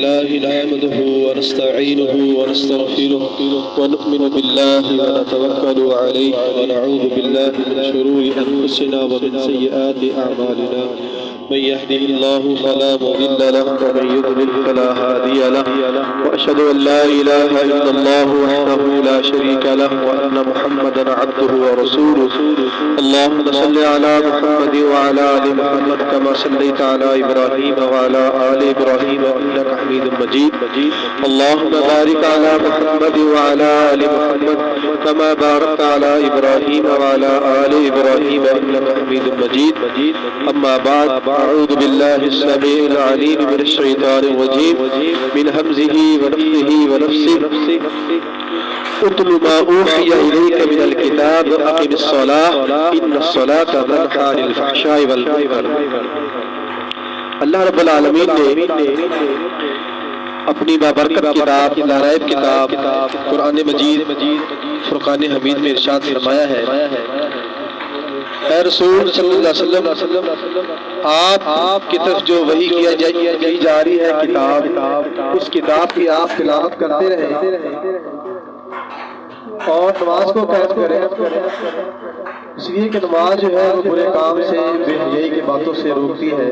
لله نحمده ونستعينه ونستغفره ونؤمن بالله ونتوكل عليه ونعوذ بالله من شرور أنفسنا ومن سيئات أعمالنا من يهده الله فلا مضل له ومن يضلل فلا هادي له وأشهد أن لا إله إلا الله وحده لا شريك له وأن محمدا عبده ورسوله اللهم صل على محمد وعلى آل محمد كما صليت على إبراهيم وعلى آل إبراهيم إنك حميد مجيد اللهم بارك على محمد وعلى آل محمد كما باركت على إبراهيم وعلى آل إبراهيم إنك حميد مجيد أما بعد أعوذ بالله السميع العليم من الشيطان الرجيم من همزه ونفخه ونفسه اتل ما اوحي اليك من الكتاب اقم الصلاة ان الصلاة تنہی عن الفحشاء والمنکر۔ اللہ رب العالمین نے اپنی بابرکت کتاب لا ریب کتاب قرآن مجید فرقان حمید میں ارشاد فرمایا ہے، اے رسول صلی اللہ علیہ وسلم آپ کی طرف جو وحی کیا جا رہی ہے کتاب، اس کتاب کی آپ تلاوت کرتے رہیں اور نماز کو قائم کریں، اس لیے کہ نماز جو ہے وہ برے کام سے بے حیائی کی باتوں سے روکتی ہے۔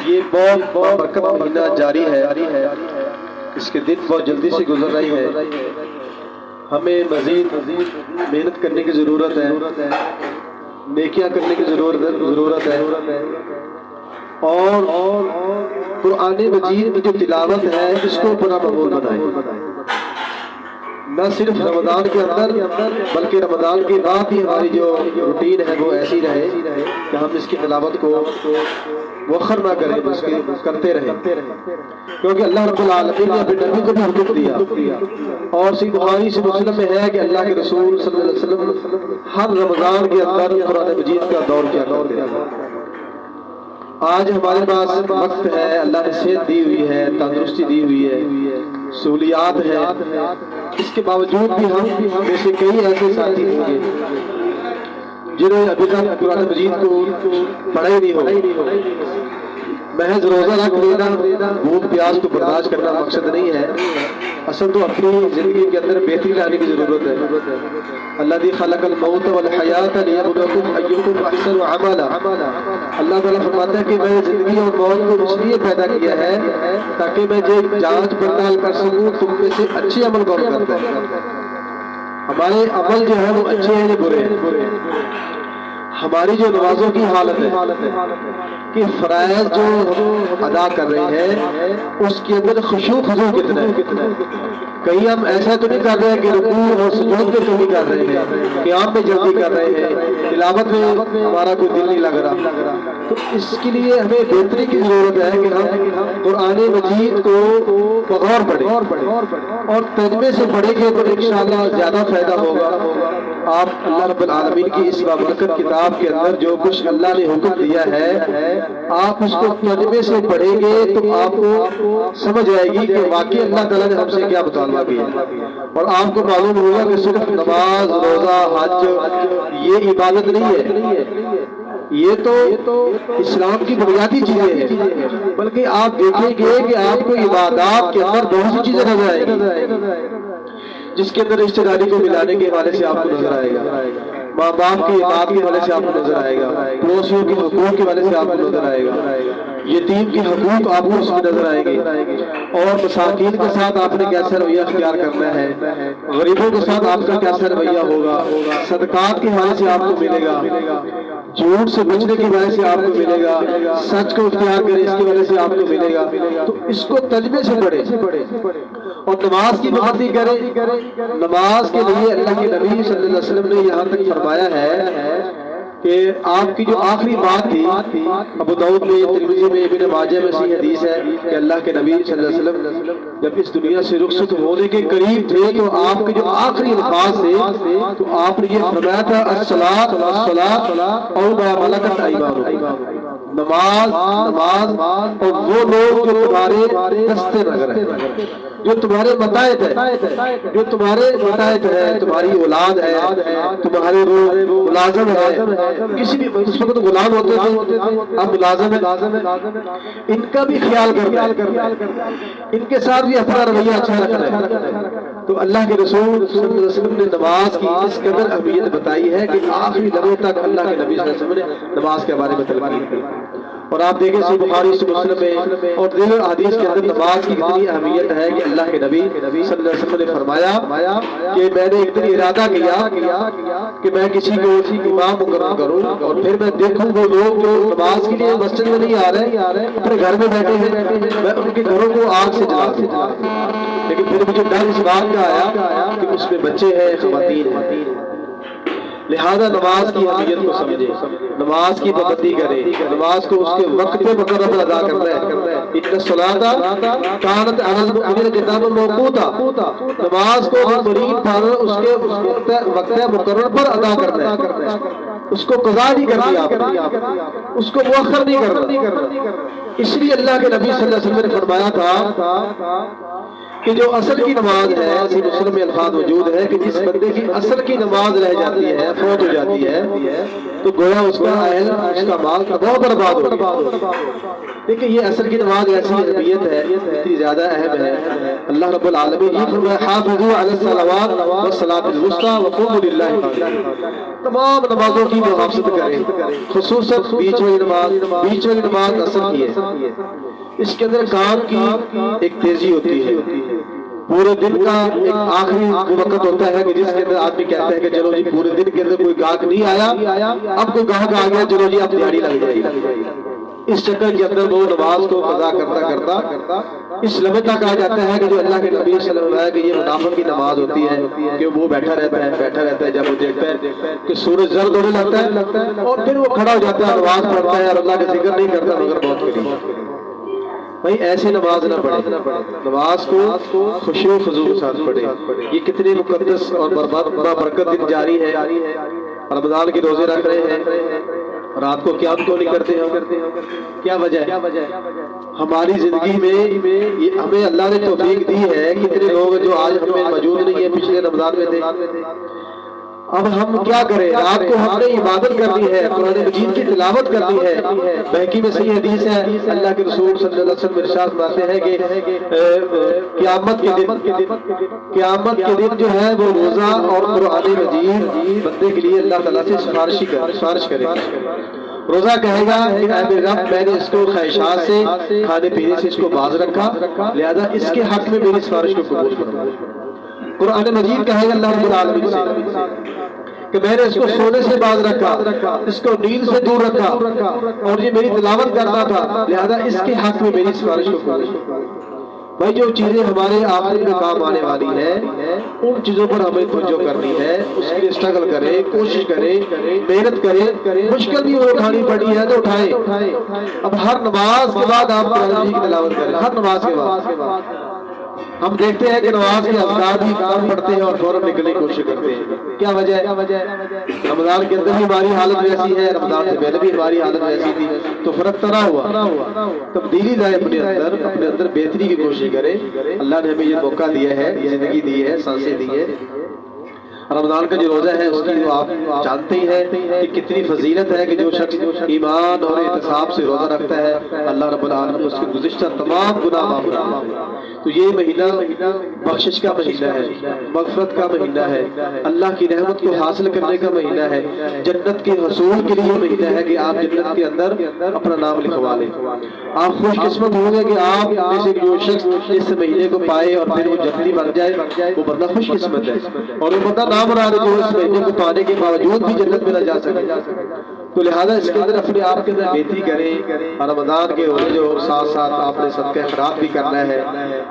یہ بہت برکت مہینہ جاری ہے، اس کے دن بہت جلدی سے گزر رہی ہے، ہمیں مزید محنت کرنے کی ضرورت ہے، نیکیاں کرنے کی ضرورت ہے، اور قرآن مجید کی جو تلاوت ہے اس کو بڑا مقبول بنائیں، نہ صرف رمضان کے اندر بلکہ رمضان کی رات ہی ہماری جو روٹین ہے وہ ایسی رہے کہ ہم اس کی تلاوت کو مؤخر نہ کریں، اس کی کرتے رہیں، کیونکہ اللہ رب العالمین نے اپنے نبی کو بھی حکم دیا، اور صحیح بخاری سے مسلم میں ہے کہ اللہ کے رسول صلی اللہ علیہ وسلم ہر رمضان کے اندر قرآن مجید کا دور کیا کرتے ہیں۔ آج ہمارے پاس وقت ہے، اللہ نے صحت دی ہوئی ہے، تندرستی دی ہوئی ہے، سہولیات ہے، اس کے باوجود بھی ہم میں سے کئی ایسے ساتھی ہوں گے جنہوں نے ابھی تک قرآن مجید کو پڑھا ہی نہیں ہو۔ محض روزہ رکھ لینا، بھوک پیاس کو برداشت کرنا مقصد نہیں ہے، اصل تو اپنی زندگی کے اندر بہتری لانے کی ضرورت ہے۔ الذی خلق الموت والحیات لیبلوکم ایکم احسن عملا، اللہ تعالیٰ فرماتا ہے کہ میں نے زندگی اور موت کو اس لیے پیدا کیا ہے تاکہ میں جو جانچ پڑتال کر سکوں تم میں سے اچھے عمل کون کرتا ہے۔ ہمارے عمل جو ہے وہ اچھے ہیں یا برے ہیں؟ ہماری جو نمازوں کی حالت ہے کہ فرائض جو ادا کر رہے ہیں اس کے اندر خشوع خضوع کتنا ہے؟ کہیں ہم ایسا تو نہیں کر رہے ہیں کہ رکوع اور سجود میں کمی کر رہے ہیں، قیام میں جلدی کر رہے ہیں، تلاوت میں ہمارا کوئی دل نہیں لگ رہا؟ تو اس کے لیے ہمیں بہتری کی ضرورت ہے کہ ہم قرآن مجید کو بغور پڑھیں اور ترجمے سے پڑھیں گے تو انشاءاللہ زیادہ فائدہ ہوگا۔ آپ اللہ رب العالمین کی اس بابرکت کتاب کے اندر جو کچھ اللہ نے حکم دیا ہے آپ اس کو ترجمے سے پڑھیں گے تو آپ کو سمجھ آئے گی کہ واقعی اللہ تعالیٰ نے ہم سے کیا مطالبہ کیا، اور آپ کو معلوم ہوگا کہ صرف نماز، روزہ، حج یہ عبادت نہیں ہے، یہ تو اسلام کی بنیادی چیزیں ہیں، بلکہ آپ دیکھیں گے کہ آپ کو عبادات کے اندر بہت سی چیزیں نظر آئیں گی، جس کے اندر رشتہ داری کو ملانے کے حوالے سے آپ کو نظر آئے گا، ماں باپ کی اطاعت کے حوالے سے آپ کو نظر آئے گا، پڑوسیوں کے حقوق کے حوالے سے آپ کو نظر آئے گا، یتیم کے حقوق آپ کو اس میں نظر آئیں گے، اور مساکین کے ساتھ آپ نے کیسا رویہ اختیار کرنا ہے، غریبوں کے ساتھ آپ کا کیسا رویہ ہوگا، صدقات کے حوالے سے آپ کو ملے گا، جھوٹ سے بچنے کی وجہ سے آپ کو ملے گا، سچ کو اختیار کریں اس کی وجہ سے آپ کو ملے گا۔ تو اس کو ترجمے سے پڑھیں اور نماز کی بحثی کریں۔ نماز کے لیے اللہ کے نبی صلی اللہ علیہ وسلم نے یہاں تک فرمایا ہے کہ آپ کی جو آخری بات تھی، ابو داؤد میں، ترمذی میں، ابن ماجہ میں صحیح حدیث ہے کہ اللہ کے نبی صلی اللہ علیہ وسلم جب اس دنیا سے رخصت ہونے کے قریب تھے تو آپ کے جو آخری الفاظ تھے تو آپ نے یہ فرمایا تھا الصلاۃ والصلاۃ او ما ملکت ایمانکم، نماز اور وہ لوگ جو تمہارے دستے نظر ہیں، جو تمہارے متاحف ہے، جو تمہارے متاحف ہے، تمہاری اولاد ہے، تمہارے ملازم ہے، کسی بھی اس وقت غلام ہوتے تھے، اب ملازم ہے، ان کا بھی خیال کرنا ہے، ان کے ساتھ بھی اپنا رویہ اچھا رکھنا ہے۔ تو اللہ کے رسول صلی اللہ علیہ وسلم نے نماز کی اس قدر اہمیت بتائی ہے کہ آخری لمحے تک اللہ کے نبی صلی اللہ علیہ وسلم نے نماز کے بارے میں تلقین کی۔ اور آپ دیکھیں صحیح بخاری صحیح مسلم میں اور دیگر حدیث کے اندر نماز کی کتنی اہمیت ہے کہ اللہ کے نبی صلی اللہ علیہ وسلم نے فرمایا کہ میں نے ایک دن ارادہ کیا کہ میں کسی کو امام مقرر کروں اور پھر میں دیکھوں وہ لوگ جو نماز کے لیے مسجد میں نہیں آ رہے، اپنے گھر میں بیٹھے ہیں، میں ان کے گھروں کو آگ سے جلا دوں۔ لیکن پھر مجھے ڈر اس بات کا آیا کہ اس میں بچے ہیں، خواتین ہیں، لہذا نماز کی اہمیت کو سمجھے، نماز کی پابندی کرے، نماز کو اس کے وقت پہ مقرر پر ادا کرنا ہے۔ ان الصلاۃ کانت علی المؤمنین کتابا موقوتا، نماز کو مرید پر اس کے وقت مقرر پر ادا کرنا ہے، اس کو قضا نہیں کرنی، آپ اس کو مؤخر نہیں کرنا۔ اس لیے اللہ کے نبی صلی اللہ علیہ وسلم نے فرمایا تھا کہ جو اصل کی نماز ہے، اسی مسلم میں الفاظ موجود ہے کہ جس بندے کی اصل کی نماز رہ جاتی ہے، فوت ہو جاتی ہے، تو گویا اس کا اہل، اس کا مال تباہ برباد ہو گیا۔ دیکھیں یہ اصل کی نماز ایسی اہمیت ہے، اتنی زیادہ اہم ہے۔ اللہ رب العالمین یہ فرمایا حافظوا علی الصلوات والصلاۃ الوسطی وقوموا للہ قانتین، تمام نمازوں کی محافظت کریں، خصوصاً بیچ والی نماز اصل کی ہے۔ اس کے اندر کام کی ایک تیزی ہوتی ہے، پورے دن کا ایک آخری وقت ہوتا ہے کہ جس کے اندر آدمی کہتا ہے کہ چلو جی پورے دن کے اندر کوئی گاہک نہیں آیا، اب کوئی گاہک آ گیا، چلو جی اب دیہڑی لگ جائے گی۔ اس چکر کے اندر وہ نماز کو قضا کرتا اس لمحے تک آ جاتا ہے کہ جو اللہ کے نبی صلی اللہ علیہ وسلم ہے کہ یہ منافق کی نماز ہوتی ہے کہ وہ بیٹھا رہتا ہے جب وہ دیکھتا ہے کہ سورج زرد ہونے لگتا ہے اور پھر وہ کھڑا ہو جاتا ہے، نماز پڑھتا ہے اور اللہ کا ذکر نہیں کرتا مگر موت کے لیے۔ بھائی ایسی نماز نہ پڑھے، نماز کو خشوع و خضوع کے ساتھ پڑھے۔ یہ کتنے مقدس اور برکت دن جاری ہے، رمضان کے روزے رکھ رہے ہیں، رات کو قیام کیوں نہیں کرتے ہیں؟ کیا وجہ ہے؟ ہماری زندگی میں ہمیں اللہ نے توفیق دی ہے، کتنے لوگ جو آج ہم میں موجود نہیں ہیں، پچھلے رمضان میں تھے۔ اب ہم کیا کریں؟ رات کو ہم نے عبادت کرنی ہے، قرآن مجید کی تلاوت کرنی ہے۔ بہقی میں صحیح حدیث ہے، اللہ کے رسول صلی اللہ علیہ وسلم ارشاد فرماتے ہیں کہ قیامت کے دن جو ہے وہ روزہ اور قرآن مجید بندے کے لیے اللہ تعالیٰ سے سفارش کرے گا۔ روزہ کہے گا کہ اے میرے رب میں نے اس کو خواہشات سے، کھانے پینے سے اس کو باز رکھا، لہذا اس کے حق میں میری سفارش کو قبول کرو۔ قرآن مجید کہے گا اللہ رب العالمین سے کہ میں نے اس کو سونے سے باز رکھا، اس کو نیند سے دور رکھا اور یہ میری تلاوت کرتا تھا، لہذا اس کے حق میں میری سفارش کو قبول کرو۔ بھائی جو چیزیں ہمارے آخرت میں کام آنے والی ہیں ان چیزوں پر ہمیں توجہ کرنی ہے، اس کے لیے اسٹرگل کریں، کوشش کریں، محنت کریں، مشکل بھی وہ اٹھانی پڑی ہے تو اٹھائیں۔ اب ہر نماز کے بعد آپ قرآن مجید کی تلاوت کریں، ہر نماز کے بعد۔ ہم دیکھتے ہیں کہ نماز کے اذکار بھی کام پڑھتے ہیں اور فوراً نکلنے کی کوشش کرتے ہیں۔ کیا وجہ ہے؟ رمضان کے اندر بھی ہماری حالت ویسی ہے، رمضان سے پہلے بھی ہماری حالت ویسی تھی، تو فرق طرح ہوا۔ تبدیلی لائے اپنے اندر بہتری کی کوشش کرے۔ اللہ نے ہمیں یہ موقع دیا ہے، یہ زندگی دی ہے، سانسیں دی ہے۔ رمضان کا جو روزہ ہے اس کی تو آپ جانتے ہی ہیں کہ کتنی فضیلت ہے کہ جو شخص ایمان اور احتساب سے روزہ رکھتا ہے اللہ رب العالمین اس کے گزشتہ تمام گناہ معاف کرتا ہے۔ تو یہ مہینہ بخشش کا مہینہ ہے، مغفرت کا مہینہ ہے، اللہ کی رحمت کو حاصل کرنے کا مہینہ ہے، جنت کے حصول کے لیے مہینہ ہے کہ آپ جنت کے اندر اپنا نام لکھوا لیں۔ آپ خوش قسمت ہوں گے کہ آپ میں سے جو شخص اس مہینے کو پائے اور پھر وہ جنتی بن جائے، وہ بندہ خوش قسمت ہے۔ اور وہ بندہ نامراد جو اس مہینے کو پانے کے باوجود بھی جنت میں نہ جا سکے۔ تو لہذا اس کے اندر اپنے آپ کے اندر بہتری کریں، اور رمضان کے روزے اور ساتھ ساتھ آپ نے صدقہ خیرات بھی کرنا ہے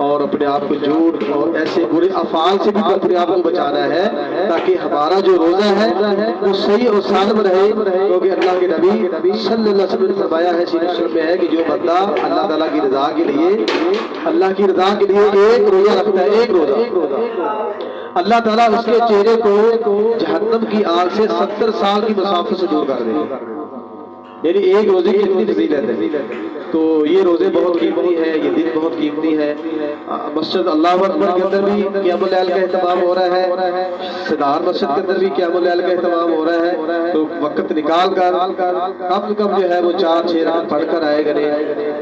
اور اپنے آپ کو جھوٹ اور ایسے برے افعال سے بھی اپنے آپ کو بچانا ہے تاکہ ہمارا جو روزہ ہے وہ صحیح اور سالم رہے۔ کیونکہ اللہ کے نبی صلی اللہ علیہ وسلم نے فرمایا ہے، صحیح مسلم میں ہے کہ جو بندہ اللہ تعالیٰ کی رضا کے لیے ایک روزہ رکھتا ہے، ایک روزہ، اللہ تعالیٰ اس کے چہرے کو جہنم کی آگ سے 70 سال کی مسافت سے دور کر دے گا۔ یعنی ایک روزے کی اتنی فضیلت ہے. تو یہ روزے بہت قیمتی ہے، یہ دن بہت قیمتی ہے. مسجد اللہ اکبر کے اندر بھی قیام اللیل کا اہتمام ہو رہا ہے، صدار مسجد کے اندر بھی قیام اللیل کا اہتمام ہو رہا ہے. تو وقت نکال کر کم سے کم جو ہے وہ 4-6 رکعت پڑھ کر آئے گا.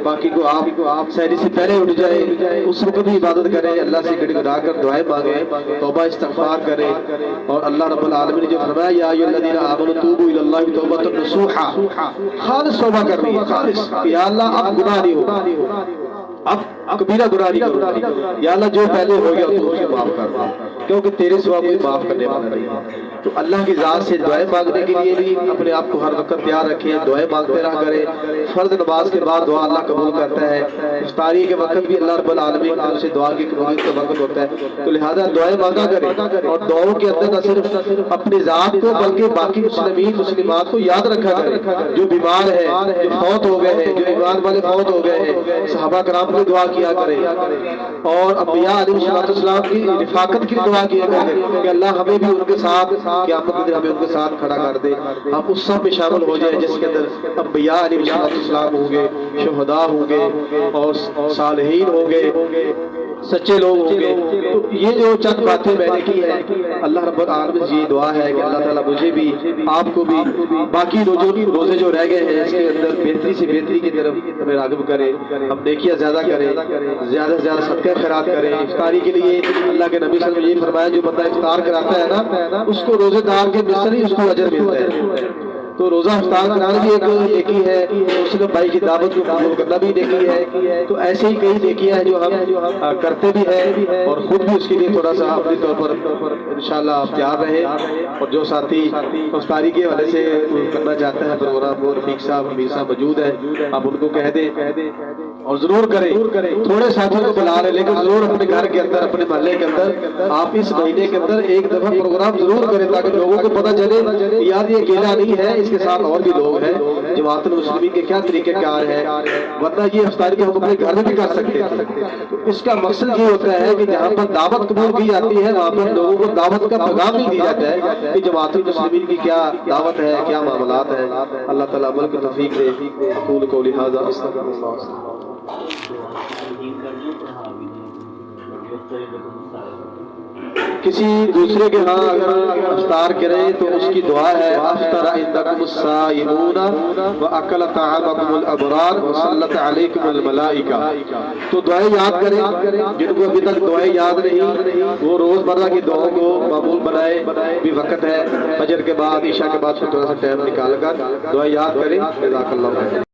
باقی کو آپ سحری سے پہلے اٹھ جائے، اس وقت بھی عبادت کریں، اللہ سے گڑ گڑا کر دعائیں مانگیں، توبہ استغفار کریں. اور اللہ رب العالمین نے جو فرمایا یا ایھا الذین آمنوا توبوا الی اللہ توبۃ نصوحا، خالص توبہ کرنی ہے، خالص. یا اللہ اب گناہ نہیں ہوگا، اب کبیرہ گناہ نہیں کروں، یا اللہ جو پہلے ہو گیا تو اسے معاف کر دو، کیونکہ تیرے سوا کوئی معاف کرنے والا نہیں ہے. تو اللہ کی ذات سے دعائیں مانگنے کے لیے بھی اپنے آپ کو ہر وقت تیار رکھیں، دعائیں مانگتے رہا کریں. فرض نماز کے بعد دعا اللہ قبول کرتا ہے، افطاری کے وقت بھی اللہ رب العالمین کی طرف سے دعا کی قبولیت کا وقت ہوتا ہے. تو لہذا دعائیں مانگا کریں، اور دعاؤں کے اندر نہ صرف اپنی ذات کو بلکہ باقی مسلمین مسلمات کو یاد رکھا کریں، جو بیمار ہے، جو فوت ہو گئے ہیں، جو ایمان والے فوت ہو گئے ہیں، صحابہ کرام کو دعا کیا کریں، اور انبیاء علیہ السلام کی رفاقت کی دعا کیا کریں کہ اللہ ہمیں بھی ان کے ساتھ قیامت کے دن ہمیں ان کے ساتھ کھڑا کر دے، ہم اس سب میں شامل ہو جائیں جس کے اندر انبیاء علیہ السلام ہوں گے، شہداء ہوں گے، اور صالحین ہوں گے، سچے لوگ ہوں گے. تو یہ جو چند باتیں میں نے کی ہے، اللہ رب العالمین سے یہ دعا ہے کہ اللہ تعالیٰ مجھے بھی آپ کو بھی باقی روزے جو رہ گئے ہیں اس کے اندر بہتری سے بہتری کی طرف ہمیں راغب کرے، ہم نیکیاں زیادہ کریں، زیادہ سے زیادہ صدقہ خیرات کریں. افطاری کے لیے اللہ کے نبی صلی اللہ علیہ وسلم نے یہ فرمایا جو بندہ افطار کراتا ہے نا اس کو روزے دار کے مثل ہی اس کو اجر ملتا ہے. تو روزہ افطار کرانا بھی ایک نیکی ہے، مسلم بھائی کی دعوت کو قبول کرنا بھی نیکی ہے. تو ایسے ہی کئی نیکیاں ہیں جو ہم کرتے بھی ہیں، اور خود بھی اس کے لیے تھوڑا سا اپنے طور پر انشاءاللہ آپ تیار رہیں. اور جو ساتھی افطاری کے حوالے سے کرنا چاہتے ہیں پروگرام، وہ رفیق صاحب امیر صاحب موجود ہیں، آپ ان کو کہہ دیں اور ضرور کریں. تھوڑے ساتھیوں کو بلا رہے لیکن ضرور اپنے گھر کے اندر، اپنے محلے کے اندر آپ اس مہینے کے اندر ایک دفعہ پروگرام ضرور کریں، تاکہ لوگوں کو پتہ چلے یار یہ اکیلا نہیں ہے، اس کے ساتھ اور بھی لوگ ہیں. جماعت المسلمین کے کیا طریقہ کار ہے، ورنہ یہ افطاری کے ہم اپنے گھر میں بھی کر سکتے ہیں. تو اس کا مقصد یہ ہوتا ہے کہ جہاں پر دعوت قبول کی جاتی ہے وہاں پر لوگوں کو دعوت کا پیغام بھی دیا جاتا ہے کہ جماعت المسلمین کی کیا دعوت ہے، کیا معاملات ہیں. اللہ تعالیٰ عمل کی توفیق دے. اقول قولی ھذا استغفر اللہ. کسی دوسرے کے ہاں اگر افطار کریں تو اس کی دعا ہے افطر عندکم الصائمون واکل طعامکم الابرار وصلت علیکم الملائکہ. تو دعائیں یاد کریں، جن کو ابھی تک دعائیں یاد نہیں وہ روز مرہ کی دعاؤں کو معمول بنائے. بھی وقت ہے، فجر کے بعد عشاء کے بعد تھوڑا سا ٹائم نکال کر دعائیں یاد کریں. جزاک اللہ خیر.